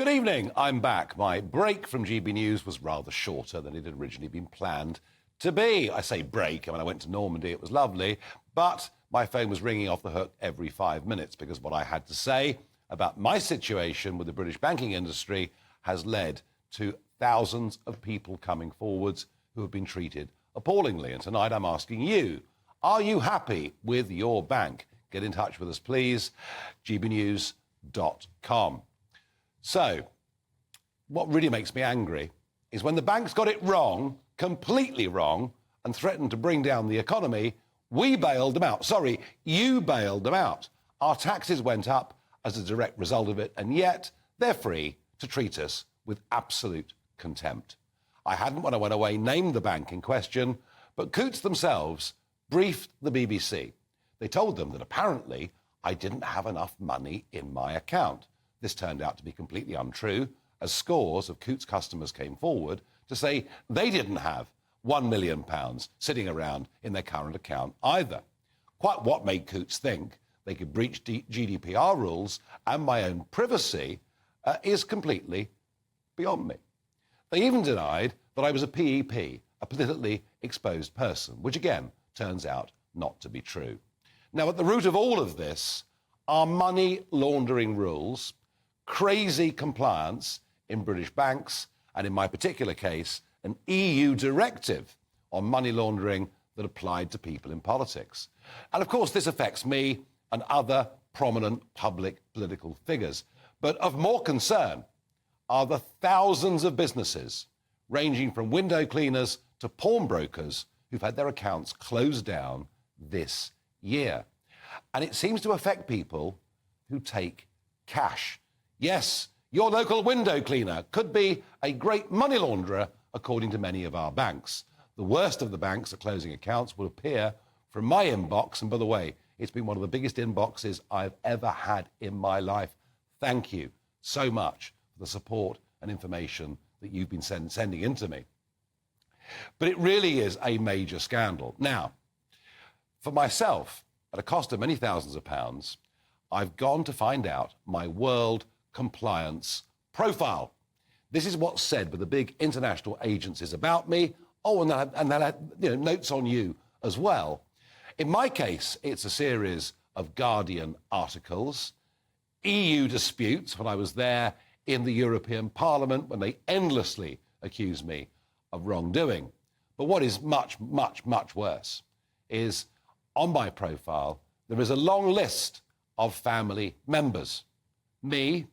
Good evening, I'm back. My break from GB News was rather shorter than it had originally been planned to be. I say break, I went to Normandy, it was lovely, but my phone was ringing off the hook every 5 minutes because what I had to say about my situation with the British banking industry has led to thousands of people coming forwards who have been treated appallingly. And tonight I'm asking you, are you happy with your bank? Get in touch with us, please, gbnews.com. So, what really makes me angry is when the banks got it wrong, completely wrong, and threatened to bring down the economy, we bailed them out. Sorry, you bailed them out. Our taxes went up as a direct result of it, and yet they're free to treat us with absolute contempt. I hadn't, when I went away, named the bank in question, but Coutts themselves briefed the BBC. They told them that apparently I didn't have enough money in my account. This turned out to be completely untrue, as scores of Coutts customers came forward to say they didn't have £1 million sitting around in their current account either. Quite what made Coutts think they could breach GDPR rules and my own privacy is completely beyond me. They even denied that I was a PEP, a politically exposed person, which again turns out not to be true. Now, at the root of all of this are money laundering rules, crazy compliance in British banks, and in my particular case, an EU directive on money laundering that applied to people in politics. And of course, this affects me and other prominent public political figures. But of more concern are the thousands of businesses, ranging from window cleaners to pawnbrokers, who've had their accounts closed down this year. And it seems to affect people who take cash. Yes, your local window cleaner could be a great money launderer, according to many of our banks. The worst of the banks at closing accounts will appear from my inbox. And by the way, it's been one of the biggest inboxes I've ever had in my life. Thank you so much for the support and information that you've been sending in to me. But it really is a major scandal. Now, for myself, at a cost of many thousands of pounds, I've gone to find out my world compliance profile. This is what's said with the big international agencies about me. Oh, and they'll have notes on you as well. In my case, it's a series of Guardian articles, EU disputes when I was there in the European Parliament when they endlessly accused me of wrongdoing. But what is much, much, much worse is on my profile, there is a long list of family members. Me,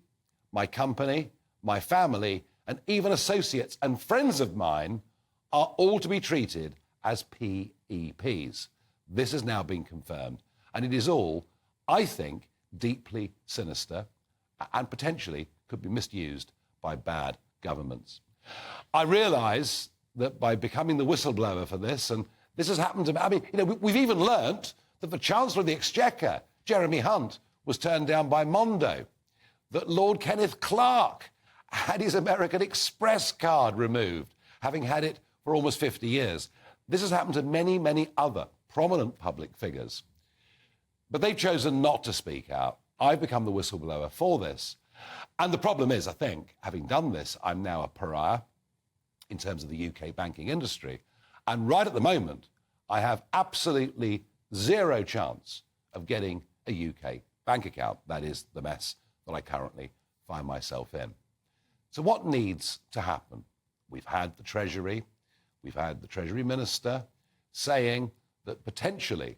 my company, my family, and even associates and friends of mine are all to be treated as PEPs. This has now been confirmed, and it is all, I think, deeply sinister and potentially could be misused by bad governments. I realise that by becoming the whistleblower for this, and this has happened to me, we've even learnt that the Chancellor of the Exchequer, Jeremy Hunt, was turned down by Mondo, that Lord Kenneth Clarke had his American Express card removed, having had it for almost 50 years. This has happened to many, many other prominent public figures. But they've chosen not to speak out. I've become the whistleblower for this. And the problem is, I think, having done this, I'm now a pariah in terms of the UK banking industry. And right at the moment, I have absolutely zero chance of getting a UK bank account. That is the mess that I currently find myself in. So what needs to happen? We've had the Treasury Minister saying that potentially,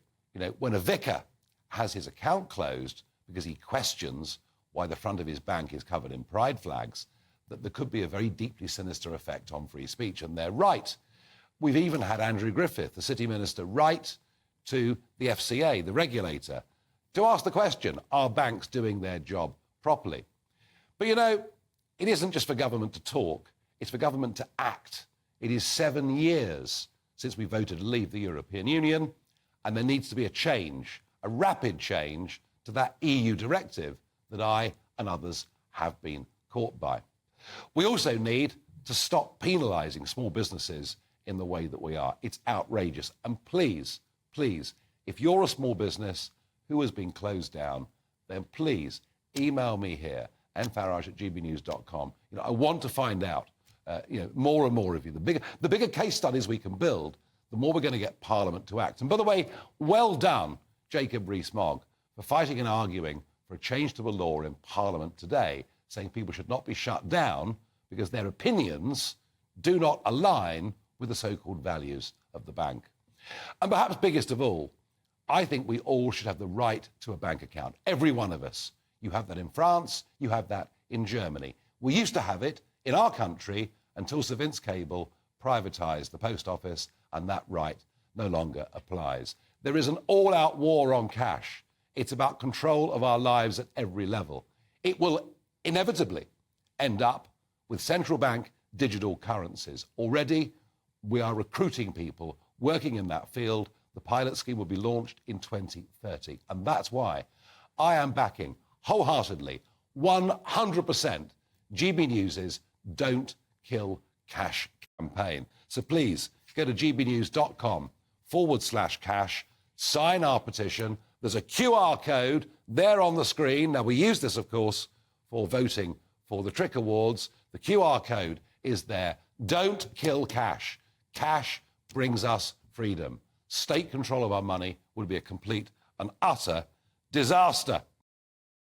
when a vicar has his account closed because he questions why the front of his bank is covered in pride flags, that there could be a very deeply sinister effect on free speech, and they're right. We've even had Andrew Griffith, the City Minister, write to the FCA, the regulator, to ask the question, are banks doing their job properly? But it isn't just for government to talk, it's for government to act. It is 7 years since we voted to leave the European Union, and there needs to be a change, a rapid change to that EU directive that I and others have been caught by. We also need to stop penalising small businesses in the way that we are. It's outrageous. And please, please, if you're a small business who has been closed down, then please email me here. nfarage@gbnews.com. I want to find out, more and more of you. The bigger case studies we can build, the more we're going to get Parliament to act. And by the way, well done, Jacob Rees-Mogg, for fighting and arguing for a change to a law in Parliament today, saying people should not be shut down because their opinions do not align with the so-called values of the bank. And perhaps biggest of all, I think we all should have the right to a bank account. Every one of us. You have that in France, you have that in Germany. We used to have it in our country until Sir Vince Cable privatised the post office, and that right no longer applies. There is an all-out war on cash. It's about control of our lives at every level. It will inevitably end up with central bank digital currencies. Already, we are recruiting people working in that field. The pilot scheme will be launched in 2030. And that's why I am backing wholeheartedly, 100%, GB News's Don't Kill Cash campaign. So please go to gbnews.com/cash, sign our petition. There's a QR code there on the screen. Now, we use this, of course, for voting for the Trick Awards. The QR code is there. Don't kill cash. Cash brings us freedom. State control of our money would be a complete and utter disaster.